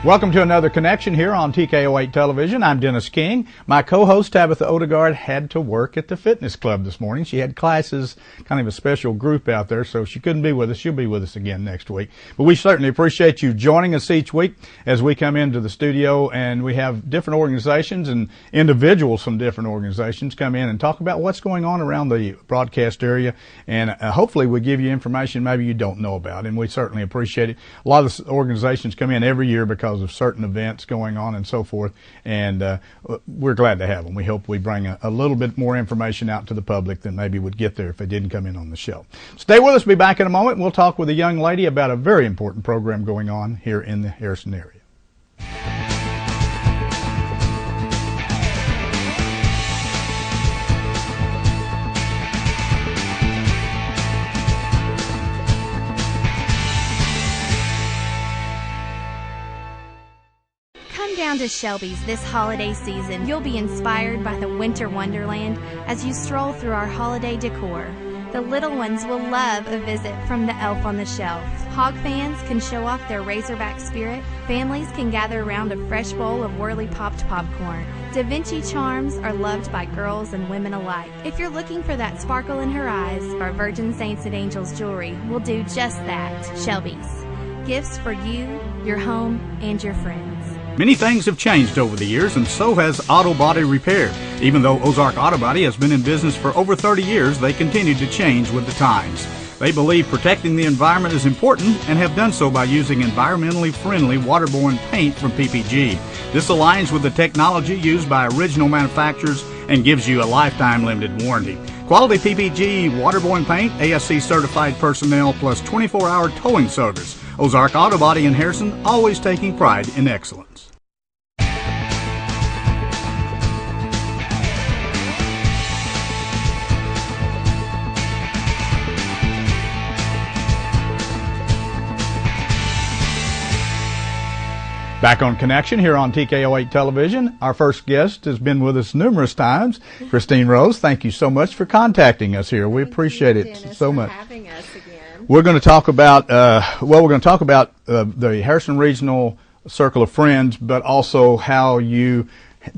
Welcome to another connection here on TKO8 Television. I'm Dennis King. My co-host Tabitha Odegaard had to work at the fitness club this morning. She had classes, kind of a special group out there, so she couldn't be with us. She'll be with us again next week. But we certainly appreciate you joining us each week as we come into the studio, and we have different organizations and individuals from different organizations come in and talk about what's going on around the broadcast area, and hopefully we give you information maybe you don't know about, and we certainly appreciate it. A lot of the organizations come in every year because of certain events going on and so forth, and we're glad to have them. We hope we bring a little bit more information out to the public than maybe would get there if they didn't come in on the show. Stay with us. We'll be back in a moment. We'll talk with a young lady about a very important program going on here in the Harrison area. Down to Shelby's this holiday season, you'll be inspired by the winter wonderland as you stroll through our holiday decor. The little ones will love a visit from the Elf on the Shelf. Hog fans can show off their Razorback spirit. Families can gather around a fresh bowl of Whirly Popped popcorn. Da Vinci charms are loved by girls and women alike. If you're looking for that sparkle in her eyes, our Virgin Saints and Angels jewelry will do just that. Shelby's. Gifts for you, your home, and your friends. Many things have changed over the years, and so has auto body repair. Even though Ozark Auto Body has been in business for over 30 years, they continue to change with the times. They believe protecting the environment is important and have done so by using environmentally friendly waterborne paint from PPG. This aligns with the technology used by original manufacturers and gives you a lifetime limited warranty. Quality PPG waterborne paint, ASC certified personnel, plus 24-hour towing service. Ozark Auto Body in Harrison, always taking pride in excellence. Back on Connection here on TKO8 Television. Our first guest has been with us numerous times. Christine Rose, thank you so much for contacting us here. We appreciate it so much. Thank you, Dennis, for having us again. We're going to talk about, the Harrison Regional Circle of Friends, but also how you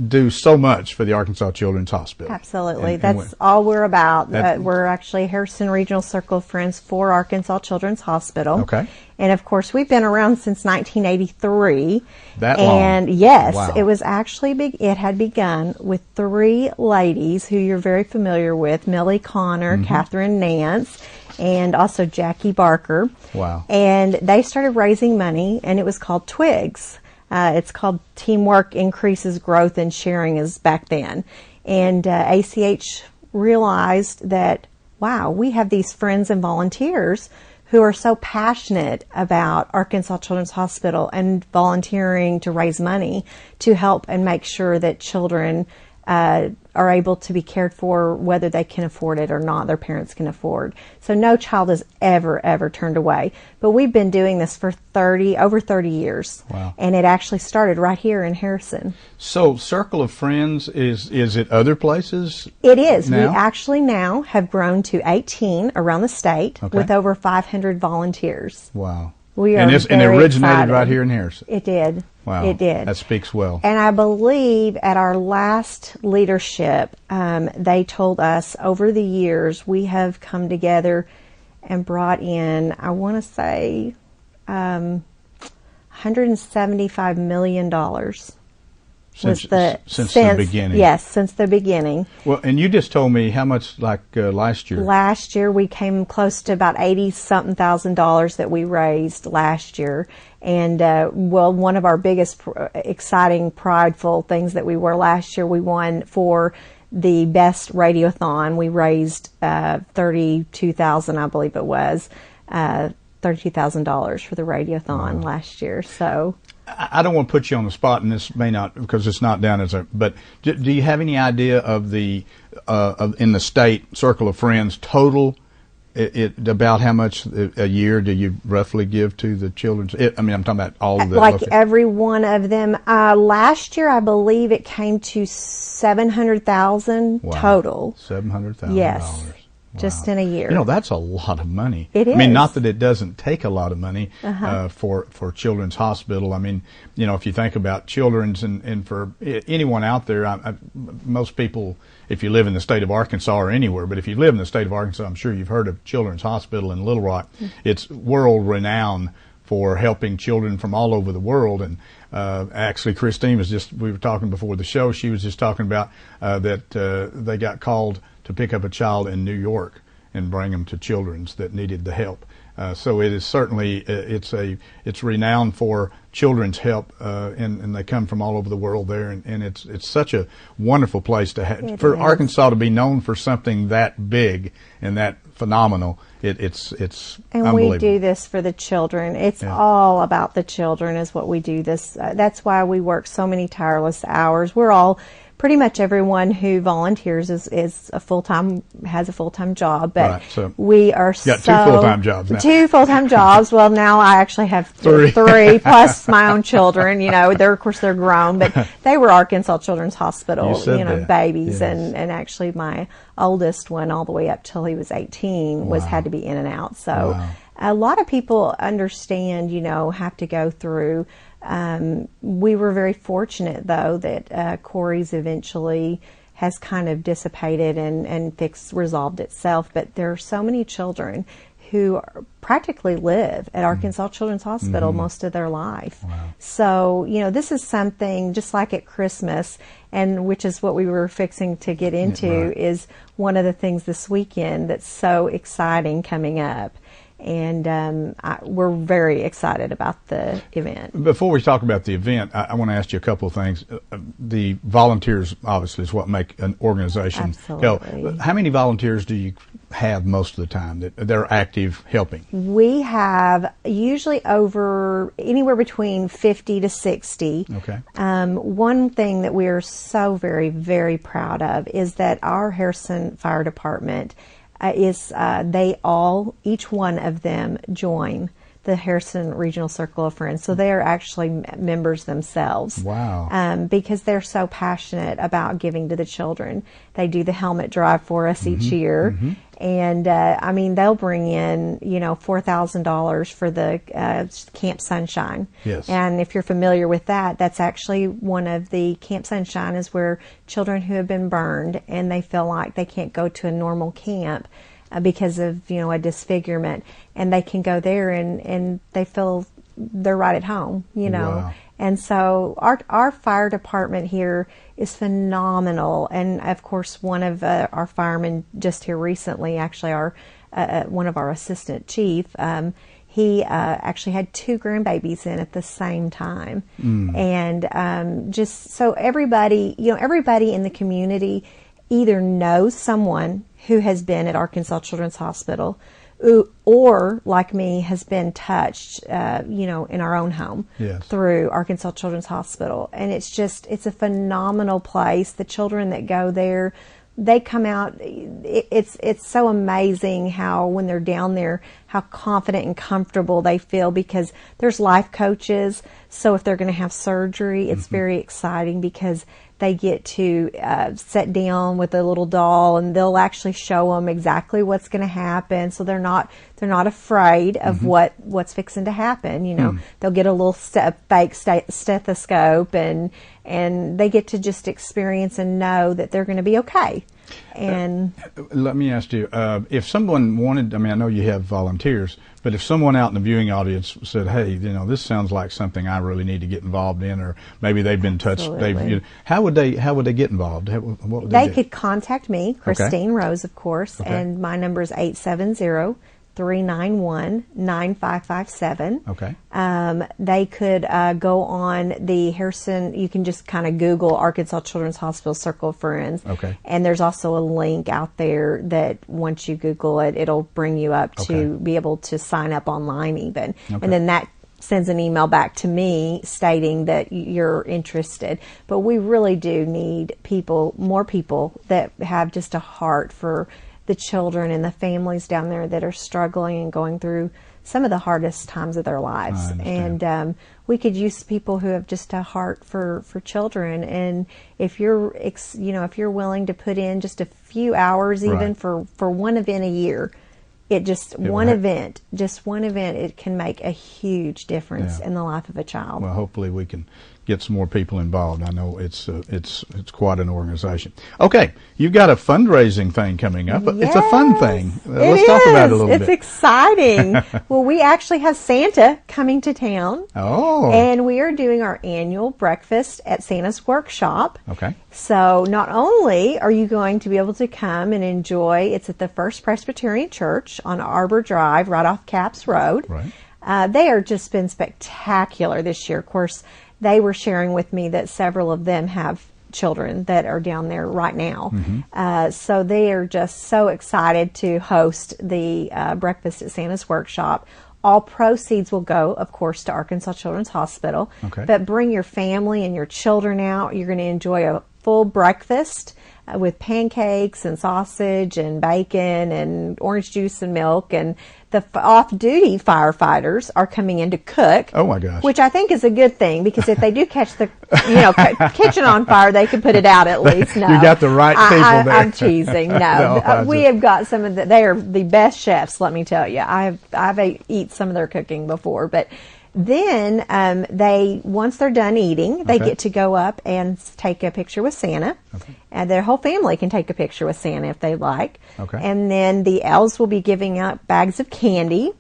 do so much for the Arkansas Children's Hospital. Absolutely. That's all we're about. We're actually Harrison Regional Circle of Friends for Arkansas Children's Hospital. Okay. And of course, we've been around since 1983. That long? And yes, wow. It was actually it had begun with three ladies who you're very familiar with: Millie Connor, Catherine Nance, and also Jackie Barker. Wow. And they started raising money, and it was called Twigs. It's called Teamwork Increases Growth and Sharing is back then. And ACH realized that, wow, we have these friends and volunteers who are so passionate about Arkansas Children's Hospital and volunteering to raise money to help and make sure that children are able to be cared for, whether they can afford it or not, their parents can afford. So no child is ever turned away. But we've been doing this for over 30 years. Wow. And it actually started right here in Harrison. So Circle of Friends, is it other places? It is. Now? We actually now have grown to 18 around the state with over 500 volunteers. Wow. We are and it very originated excited. right here in Harrison. It did. Wow. It did. That speaks well. And I believe at our last leadership, they told us over the years we have come together and brought in, I want to say, $175 million. Since the beginning. Yes, since the beginning. Well, and you just told me how much, last year. Last year we came close to about $80-something thousand that we raised last year. And, one of our biggest exciting, prideful things that we were last year, we won for the best radiothon. We raised $32,000, I believe it was, $32,000 for the radiothon last year. So I don't want to put you on the spot, and this may not, because it's not down as a, but do you have any idea of the, in the state Circle of Friends total, about how much a year do you roughly give to the children's? I'm talking about all of the. Like every one of them. Last year, I believe it came to $700,000 total. $700,000. Yes. just in a year. You know, that's a lot of money. It is. I mean, not that it doesn't take a lot of money for Children's Hospital. I mean, you know, if you think about Children's and for anyone out there, most people, if you live in the state of Arkansas or anywhere, but if you live in the state of Arkansas, I'm sure you've heard of Children's Hospital in Little Rock. It's world renowned for helping children from all over the world. And actually, Christine we were talking before the show, she was just talking about that they got called to pick up a child in New York and bring them to Children's that needed the help. So it is certainly, it's renowned for children's help, and they come from all over the world there, and it's such a wonderful place to have, for Arkansas to be known for something that big and that phenomenal. It's and unbelievable. we do this for the children. It's all about the children is what we do this. That's why we work so many tireless hours. We're all, pretty much everyone who volunteers has a full-time job, but right, so we are got two full-time jobs now. 2 full-time jobs. Well, now I actually have three plus my own children. You know, of course they're grown, but they were Arkansas Children's Hospital, babies, and actually my oldest one all the way up till he was 18 had to be in and out. So a lot of people understand, have to go through. We were very fortunate, though, that Corey's eventually has kind of dissipated and resolved itself. But there are so many children who practically live at Arkansas Children's Hospital most of their life. Wow. So, this is something just like at Christmas, and which is what we were fixing to get into, is one of the things this weekend that's so exciting coming up. And we're very excited about the event. Before we talk about the event, I want to ask you a couple of things. The volunteers, obviously, is what make an organization. Absolutely. Go. How many volunteers do you have most of the time that they're active helping? We have usually over anywhere between 50 to 60. Okay. One thing that we are so very, very proud of is that our Harrison Fire Department each one of them join the Harrison Regional Circle of Friends. So they are actually members themselves. Wow. Because they're so passionate about giving to the children. They do the helmet drive for us each year. And, they'll bring in, $4,000 for the Camp Sunshine. Yes. And if you're familiar with that, that's actually one of the Camp Sunshine is where children who have been burned and they feel like they can't go to a normal camp because of, a disfigurement, and they can go there and they feel they're right at home, Wow. And so our fire department here is phenomenal. And of course, one of our firemen just here recently, actually one of our assistant chief, he actually had 2 grandbabies in at the same time. And just so everybody in the community either knows someone who has been at Arkansas Children's Hospital, or like me has been touched, in our own home through Arkansas Children's Hospital. And it's a phenomenal place. The children that go there, they come out, it's so amazing how when they're down there, how confident and comfortable they feel, because there's life coaches. So if they're going to have surgery, it's very exciting because they get to sit down with a little doll, and they'll actually show them exactly what's going to happen. So they're not afraid of what's fixing to happen. They'll get a little fake stethoscope, and they get to just experience and know that they're going to be okay. And let me ask you, if someone wanted, I know you have volunteers, but if someone out in the viewing audience said, hey, this sounds like something I really need to get involved in, or maybe they've been touched, how would they get involved? What would they could contact me, Christine Rose, of course, and my number is 870-391-9557. Okay. They could go on the Harrison, you can just kind of Google Arkansas Children's Hospital Circle of Friends. Okay. And there's also a link out there that once you Google it, it'll bring you up to be able to sign up online even. Okay. And then that sends an email back to me stating that you're interested. But we really do need more people that have just a heart for the children and the families down there that are struggling and going through some of the hardest times of their lives. And we could use people who have just a heart for children. And if you're, if you're willing to put in just a few hours, even for one event a year, just one event, it can make a huge difference in the life of a child. Well, hopefully we can get some more people involved. I know it's quite an organization. Okay, you've got a fundraising thing coming up. Yes, it's a fun thing. Let's talk about it a little bit. It's exciting. Well, we actually have Santa coming to town. Oh. And we are doing our annual breakfast at Santa's Workshop. Okay. So not only are you going to be able to come and enjoy, it's at the First Presbyterian Church on Arbor Drive, right off Capps Road. Right. They are just been spectacular this year. Of course, they were sharing with me that several of them have children that are down there right now. So they are just so excited to host the breakfast at Santa's Workshop. All proceeds will go, of course, to Arkansas Children's Hospital. Okay. But bring your family and your children out. You're going to enjoy a full breakfast with pancakes and sausage and bacon and orange juice and milk. And the off-duty firefighters are coming in to cook. Oh my gosh! Which I think is a good thing, because if they do catch the kitchen on fire, they can put it out at least. No, you got the right people there. I'm teasing. No, we have got some of they are the best chefs. Let me tell you, I've eat some of their cooking before, but. Then once they're done eating, they get to go up and take a picture with Santa. Okay. And their whole family can take a picture with Santa if they like. Okay. And then the elves will be giving out bags of candy.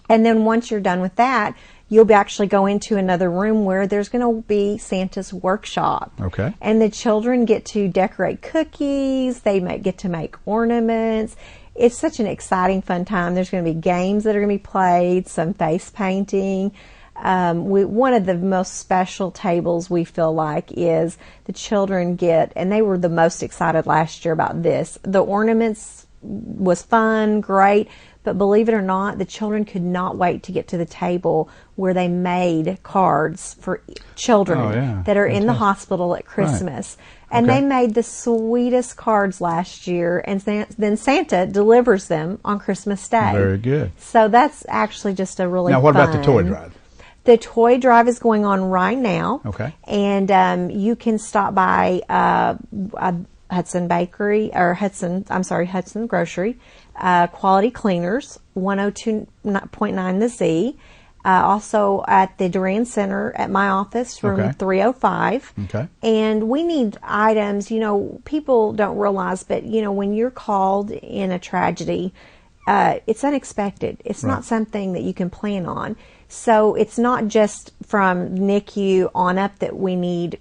And then once you're done with that, you'll actually go into another room where there's going to be Santa's Workshop. Okay. And the children get to decorate cookies. They get to make ornaments. It's such an exciting, fun time. There's going to be games that are going to be played, some face painting. One of the most special tables we feel like is the children get, and they were the most excited last year about this. The ornaments was fun, great, but believe it or not, the children could not wait to get to the table where they made cards for children that are in the hospital at Christmas. Right. And they made the sweetest cards last year, and then Santa delivers them on Christmas Day. Very good. So that's actually just a really Now, what fun. about the toy drive? The toy drive is going on right now. Okay. And you can stop by Hudson Grocery, Quality Cleaners, 102.9 The Z. Also at the Duran Center at my office, room 305. Okay. And we need items, people don't realize, but, when you're called in a tragedy, it's unexpected. It's not something that you can plan on. So it's not just from NICU on up that we need,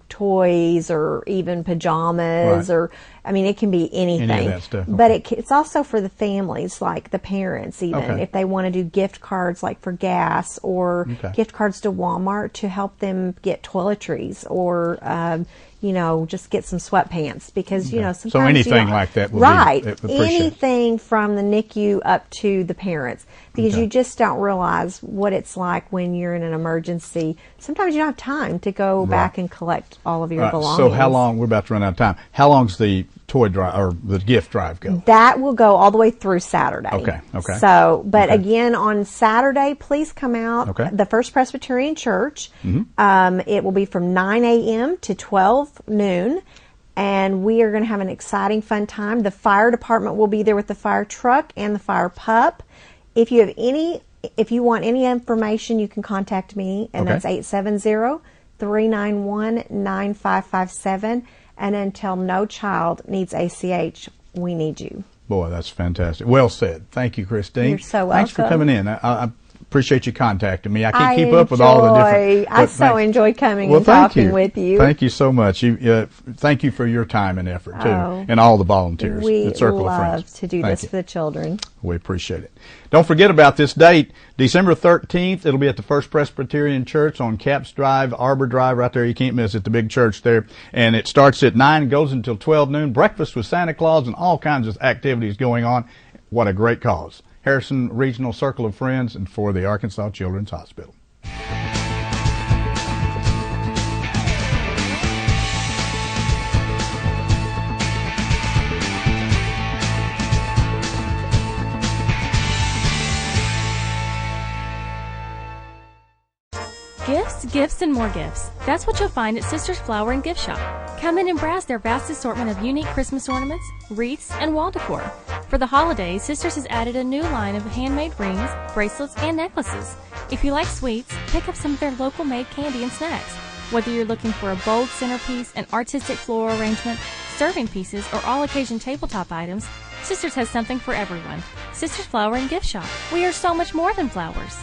toys or even pajamas or, it can be anything. Any of that stuff. Okay. But it's also for the families, like the parents even, if they want to do gift cards like for gas or gift cards to Walmart to help them get toiletries or, just get some sweatpants because, sometimes. So anything like that would be appreciated. Anything from the NICU up to the parents, because you just don't realize what it's like when you're in an emergency. Sometimes you don't have time to go back and collect all of your belongings. So how long, we're about to run out of time, how long's the toy drive or the gift drive go? That will go all the way through Saturday. Okay. So, but again, on Saturday, please come out. The First Presbyterian Church. It will be from 9 a.m. to 12 noon. And we are going to have an exciting, fun time. The fire department will be there with the fire truck and the fire pup. If you want any information, you can contact me, and that's 870-391-9557. And until no child needs ACH, we need you. Boy, that's fantastic. Well said. Thank you, Christine. You're so welcome. Thanks for coming in. I appreciate you contacting me. I can't keep up with all the different. I so enjoy coming and talking with you. Thank you so much. Thank you for your time and effort too, and all the volunteers. We at Circle of Friends. love to do this for the children. We appreciate it. Don't forget about this date, December 13th. It'll be at the First Presbyterian Church on Capps Drive, Arbor Drive, right there. You can't miss it. The big church there, and it starts at 9, goes until 12 noon. Breakfast with Santa Claus and all kinds of activities going on. What a great cause. Harrison Regional Circle of Friends and for the Arkansas Children's Hospital. Gifts, gifts, and more gifts. That's what you'll find at Sisters Flower and Gift Shop. Come in and browse their vast assortment of unique Christmas ornaments, wreaths, and wall decor. For the holidays, Sisters has added a new line of handmade rings, bracelets, and necklaces. If you like sweets, pick up some of their local made candy and snacks. Whether you're looking for a bold centerpiece, an artistic floral arrangement, serving pieces, or all occasion tabletop items, Sisters has something for everyone. Sisters Flower and Gift Shop. We are so much more than flowers.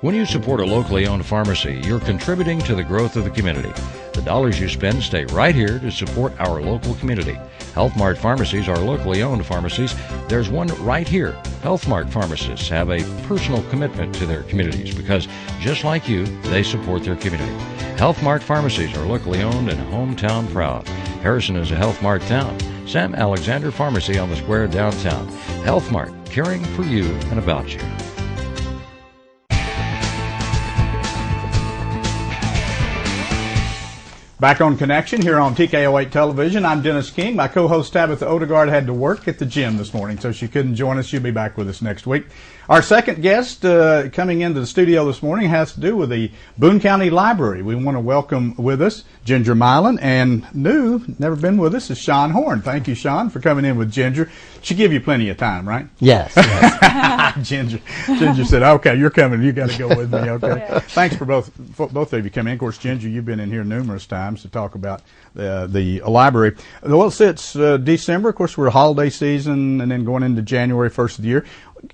When you support a locally owned pharmacy, you're contributing to the growth of the community. The dollars you spend stay right here to support our local community. Health Mart pharmacies are locally owned pharmacies. There's one right here. Health Mart pharmacists have a personal commitment to their communities because, just like you, they support their community. Health Mart pharmacies are locally owned and hometown proud. Harrison is a Health Mart town. Sam Alexander Pharmacy on the square downtown. Health Mart, caring for you and about you. Back on Connection here on TKO8 Television. I'm Dennis King. My co-host Tabitha Odegaard had to work at the gym this morning, so she couldn't join us. She'll be back with us next week. Our second guest coming into the studio this morning has to do with the Boone County Library. We want to welcome with us Ginger Milan, and never been with us, is Sean Horn. Thank you, Sean, for coming in with Ginger. She give you plenty of time, right? Yes. Ginger said, "Okay, you're coming. You got to go with me." Okay. Yeah. Thanks for both of you coming in. Of course, Ginger, you've been in here numerous times to talk about the library. Well, since December, of course, we're holiday season, and then going into January, first of the year.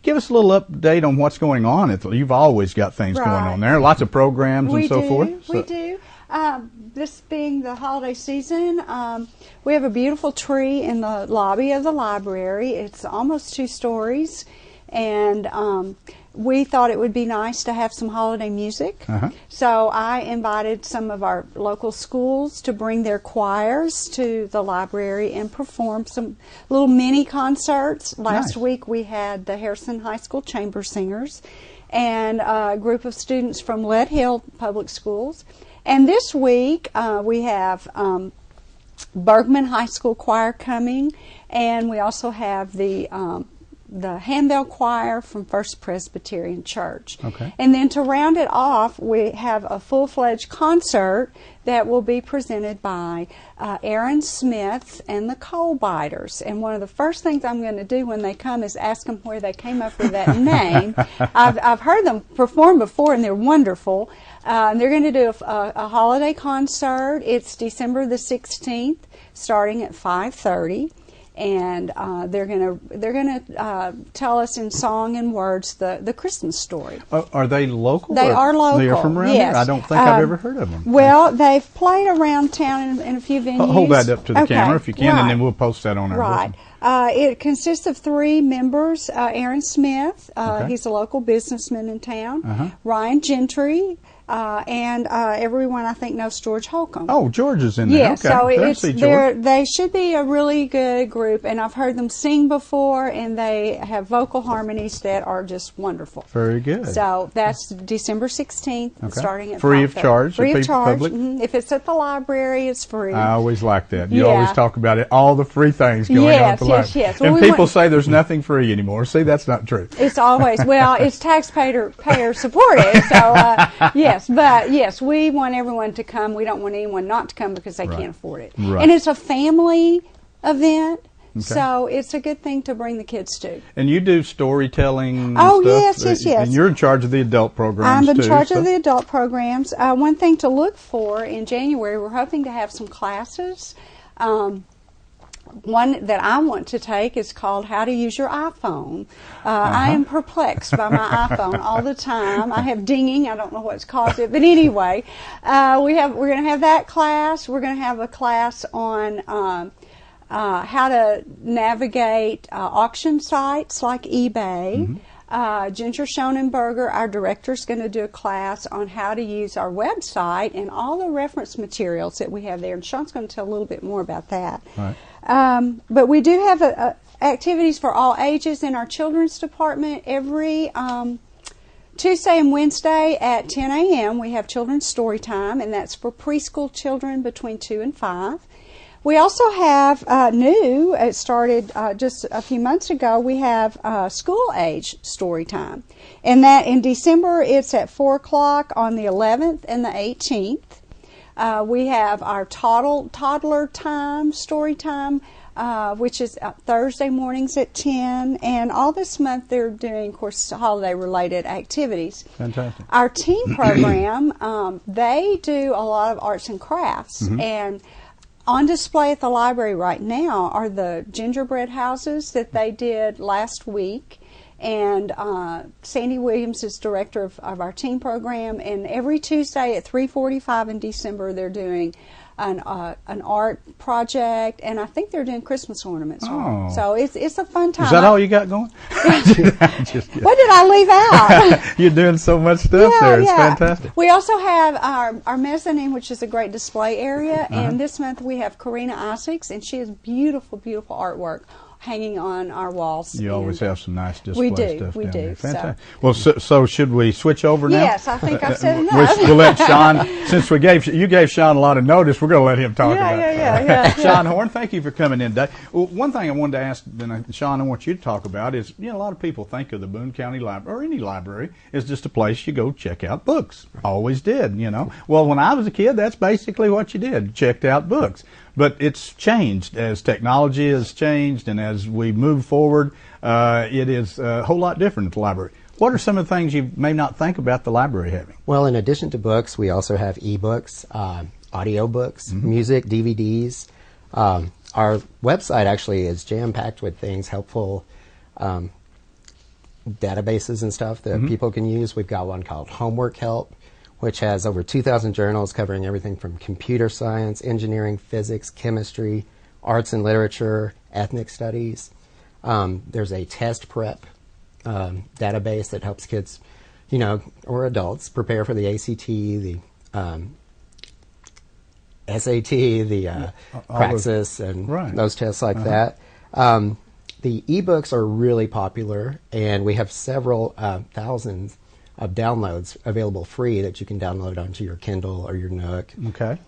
Give us a little update on what's going on. You've always got things going on there, lots of programs and so forth. We do. This being the holiday season, we have a beautiful tree in the lobby of the library. It's almost 2 stories, and we thought it would be nice to have some holiday music. So I invited some of our local schools to bring their choirs to the library and perform some little mini concerts. Last week we had the Harrison High School Chamber Singers and a group of students from Lead Hill Public Schools. And this week we have Bergman High School Choir coming, and we also have the handbell choir from First Presbyterian Church. Okay. And then to round it off, we have a full-fledged concert that will be presented by Aaron Smith and the Coal Biters. And one of the first things I'm going to do when they come is ask them where they came up with that name. I've heard them perform before, and they're wonderful. They're going to do a holiday concert. It's December the 16th, starting at 5:30. And they're gonna tell us in song and words the Christmas story. Are they local? They are local. They are from around yes. here? I don't think I've ever heard of them. Well, they've played around town in a few venues. Hold that up to the camera if you can, and then we'll post that on our Right. It consists of 3 members. Aaron Smith, he's a local businessman in town. Ryan Gentry, and everyone I think knows George Holcomb. Oh, George is in there. Yeah, okay. so they should be a really good group, and I've heard them sing before, and they have vocal harmonies that are just wonderful. Very good. So that's December 16th, starting at free of charge. Free of charge. Public? If it's at the library, it's free. I always like that. You always talk about it, all the free things going on at the library. Yes. And people say there's nothing free anymore. See, that's not true. It's always, it's taxpayer supported. So, yes. But, yes, we want everyone to come. We don't want anyone not to come because they can't afford it. Right. And it's a family event. Okay. So it's a good thing to bring the kids to. And you do storytelling yes. And you're in charge of the adult programs, I'm in charge of the adult programs. One thing to look for in January, we're hoping to have some classes. One that I want to take is called How to Use Your iPhone. I am perplexed by my iPhone all the time. I have dinging. I don't know what's caused it. But anyway, we're going to have that class. We're going to have a class on how to navigate auction sites like eBay. Ginger Schonenberger, our director, is going to do a class on how to use our website and all the reference materials that we have there. And Sean's going to tell a little bit more about that. Right. But we do have activities for all ages in our children's department. Every Tuesday and Wednesday at 10 a.m. we have children's story time, and that's for preschool children between 2 and 5. We also have new, it started just a few months ago, we have school age story time. And that in December it's at 4 o'clock on the 11th and the 18th. We have our toddler time, story time, which is Thursday mornings at 10. And all this month they're doing, of course, holiday-related activities. Fantastic. Our teen program, they do a lot of arts and crafts. And on display at the library right now are the gingerbread houses that they did last week. And Sandy Williams is director of our teen program. And every Tuesday at 3:45 in December, they're doing an art project, and I think they're doing Christmas ornaments. Oh. So it's a fun time. Is that all you got going? What did I leave out? You're doing so much stuff there. It's fantastic. We also have our mezzanine, which is a great display area, and this month we have Karina Isaacs, and she has beautiful, beautiful artwork hanging on our walls. You always have some nice display stuff we down do. there. Fantastic. Well, so should we switch over now? Yes, I think I've said enough. We'll let Sean, since you gave Sean a lot of notice, we're going to let him talk about it. Yeah. Sean Horn, thank you for coming in today. Well, one thing I wanted to ask, Sean, I want you to talk about is, a lot of people think of the Boone County Library, or any library, as just a place you go check out books. Always did, Well, when I was a kid, that's basically what you did, checked out books. But it's changed as technology has changed, and as we move forward, it is a whole lot different at the library. What are some of the things you may not think about the library having? Well, in addition to books, we also have ebooks, audio books, music, DVDs. Our website actually is jam-packed with things, helpful databases and stuff that people can use. We've got one called Homework Help, which has over 2,000 journals covering everything from computer science, engineering, physics, chemistry, arts and literature, ethnic studies. There's a test prep database that helps kids, or adults prepare for the ACT, the SAT, the Praxis, and those tests like that. The ebooks are really popular, and we have several thousands of downloads available free that you can download onto your Kindle or your Nook. Okay.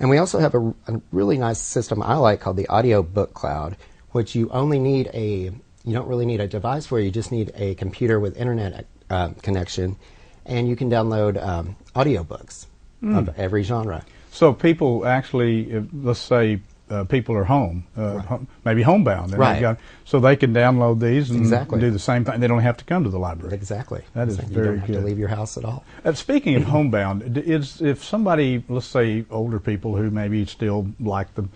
And we also have a really nice system I like called the Audio Book Cloud, which you don't really need a device for. You just need a computer with internet connection, and you can download audiobooks of every genre. So people actually, let's say, people are home, maybe homebound, and so they can download these and do the same thing. They don't have to come to the library. Exactly. That is very good. You don't have to leave your house at all. Speaking of homebound, if somebody, let's say older people who maybe still like to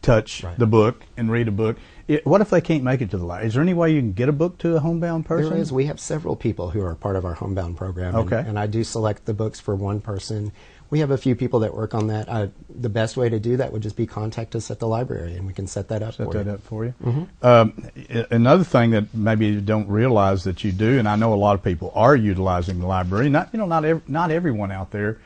touch the book and read a book, what if they can't make it to the library? Is there any way you can get a book to a homebound person? There is. We have several people who are part of our homebound program, and I do select the books for one person. We have a few people that work on that. The best way to do that would just be contact us at the library, and we can set that up for you. Another thing that maybe you don't realize that you do, and I know a lot of people are utilizing the library. Not everyone out there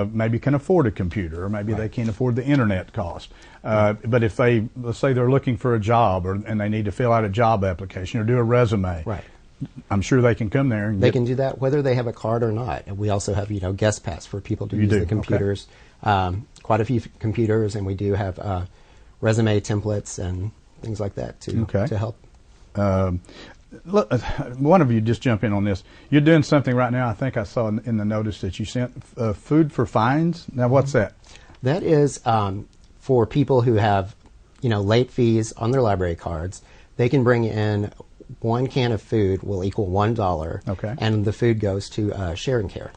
maybe can afford a computer, or maybe they can't afford the internet cost. But if let's say they're looking for a job, and they need to fill out a job application or do a resume. I'm sure they can come there. And they can do that whether they have a card or not. And we also have, guest pass for people to use the computers. Quite a few computers, and we do have resume templates and things like that to help. Look, one of you just jump in on this. You're doing something right now. I think I saw in the notice that you sent food for fines. Now, what's that? That is for people who have, late fees on their library cards. They can bring in 1 can of food will equal $1, and the food goes to Share and Care.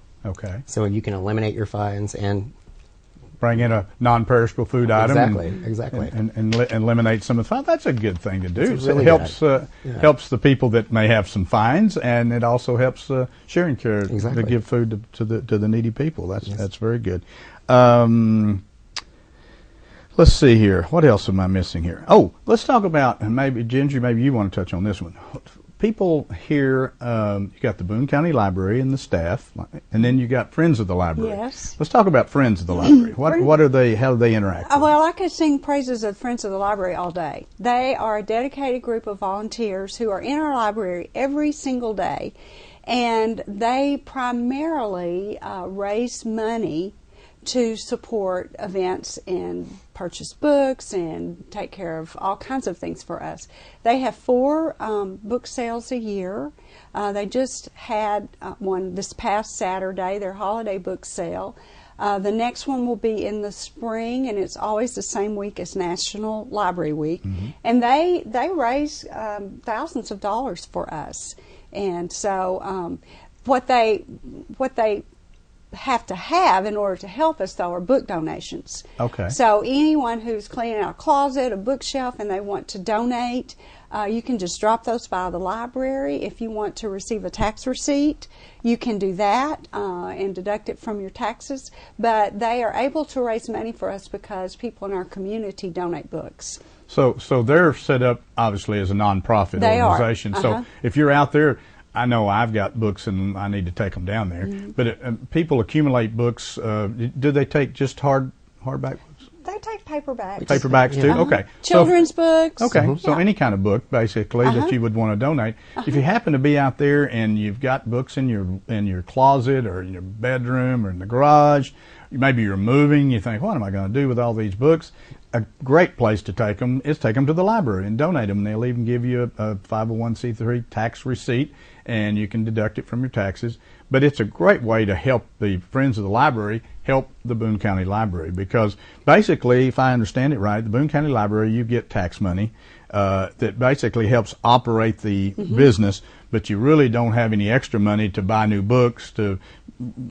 So you can eliminate your fines and bring in a non-perishable food item. Exactly. And eliminate some of the fines. That's a good thing to do. Really it helps the people that may have some fines, and it also helps Share and Care to give food to the needy people. That's very good. Let's see here. What else am I missing here? Oh, let's talk about, and maybe, Ginger, maybe you want to touch on this one. People here, you got the Boone County Library and the staff, and then you got Friends of the Library. Yes. Let's talk about Friends of the Library. What are they, how do they interact? Well, I could sing praises of Friends of the Library all day. They are a dedicated group of volunteers who are in our library every single day, and they primarily raise money to support events and purchase books and take care of all kinds of things for us. They have 4 book sales a year. They just had one this past Saturday, their holiday book sale. The next one will be in the spring, and it's always the same week as National Library Week. And they raise thousands of dollars for us. And so what they have to have in order to help us, though, are book donations. Okay. So anyone who's cleaning out a closet, a bookshelf, and they want to donate, you can just drop those by the library. If you want to receive a tax receipt, you can do that and deduct it from your taxes. But they are able to raise money for us because people in our community donate books. So they're set up obviously as a nonprofit organization. So if you're out there, I know I've got books and I need to take them down there. But people accumulate books. Do they take just hardback books? They take paperbacks. Paperbacks too? Okay. Children's books. Okay. So any kind of book basically that you would want to donate. If you happen to be out there and you've got books in your closet or in your bedroom or in the garage, maybe you're moving, you think, what am I going to do with all these books? A great place to take them is take them to the library and donate them. They'll even give you a 501c3 tax receipt, and you can deduct it from your taxes. But it's a great way to help the Friends of the Library help the Boone County Library, because basically, if I understand it right, the Boone County Library, you get tax money that basically helps operate the business, but you really don't have any extra money to buy new books, to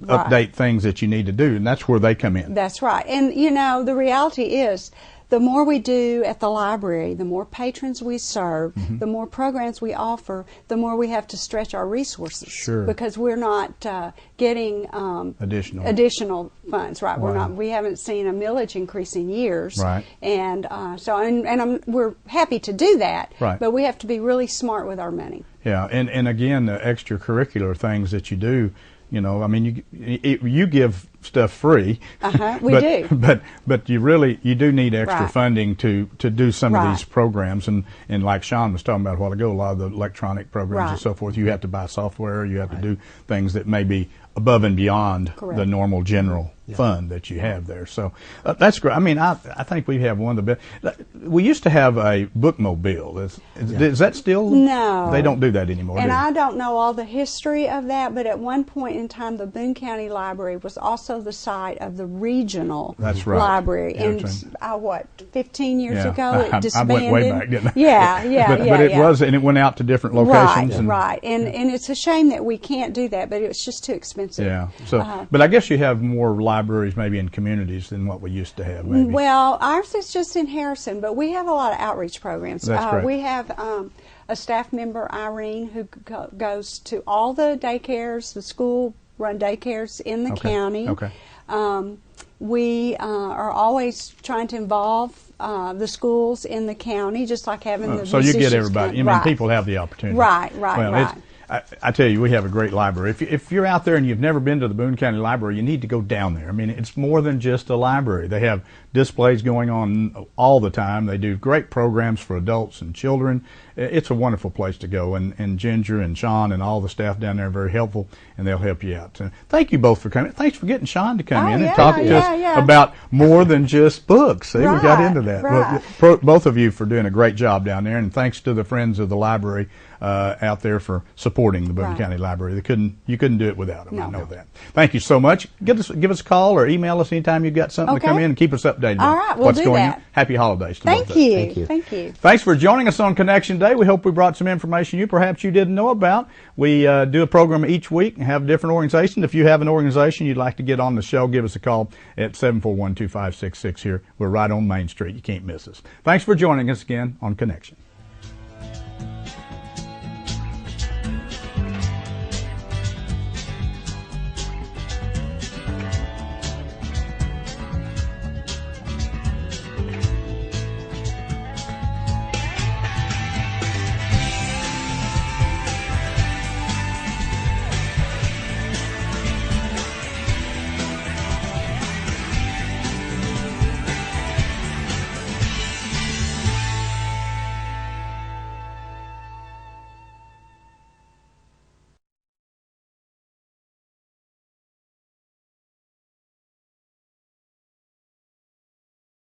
update things that you need to do, and that's where they come in. That's right. And, you know, the reality is, the more we do at the library, the more patrons we serve, the more programs we offer, the more we have to stretch our resources. Sure. Because we're not getting additional funds, right? Wow. We haven't seen a millage increase in years. Right. And we're happy to do that. Right. But we have to be really smart with our money. Yeah, and again, the extracurricular things that you do, you know, I mean, you give stuff free. We do. But you do need extra funding to do some of these programs, and like Sean was talking about a while ago, a lot of the electronic programs and so forth, you have to buy software, you have to do things that may be above and beyond the normal general fund that you have there. So that's great. I mean, I think we have one of the best. We used to have a bookmobile. Is that still? No. They don't do that anymore, And do they? I don't know all the history of that, but at one point in time, the Boone County Library was also the site of the regional library. Yeah, and 15 years ago, it disbanded. I went way back, didn't I? Yeah, but it was, and it went out to different locations. Right. And it's a shame that we can't do that, but it's just too expensive. Yeah. So, but I guess you have more libraries maybe in communities than what we used to have. Maybe. Well, ours is just in Harrison, but we have a lot of outreach programs. That's great. We have a staff member, Irene, who goes to all the daycares, the school-run daycares in the county. Okay. We are always trying to involve the schools in the county, just like having the so you get everybody. I mean, people have the opportunity. Right. I tell you, we have a great library. If you're out there and you've never been to the Boone County Library, you need to go down there. I mean, it's more than just a library. They have displays going on all the time. They do great programs for adults and children. It's a wonderful place to go. And Ginger and Sean and all the staff down there are very helpful, and they'll help you out. So thank you both for coming. Thanks for getting Sean to come in and talk to us about more than just books. See, we got into that. Well, both of you for doing a great job down there, and thanks to the Friends of the Library out there for supporting the Boone County Library. You couldn't do it without them. I know that. Thank you so much. Give us a call or email us anytime you've got something to come in, and keep us updated on what's going on. Happy holidays to both of you. Thank you. Thanks for joining us on Connection Day. We hope we brought some information perhaps you didn't know about. We do a program each week and have different organizations. If you have an organization you'd like to get on the show, give us a call at 741-2566 here. We're right on Main Street. You can't miss us. Thanks for joining us again on Connection.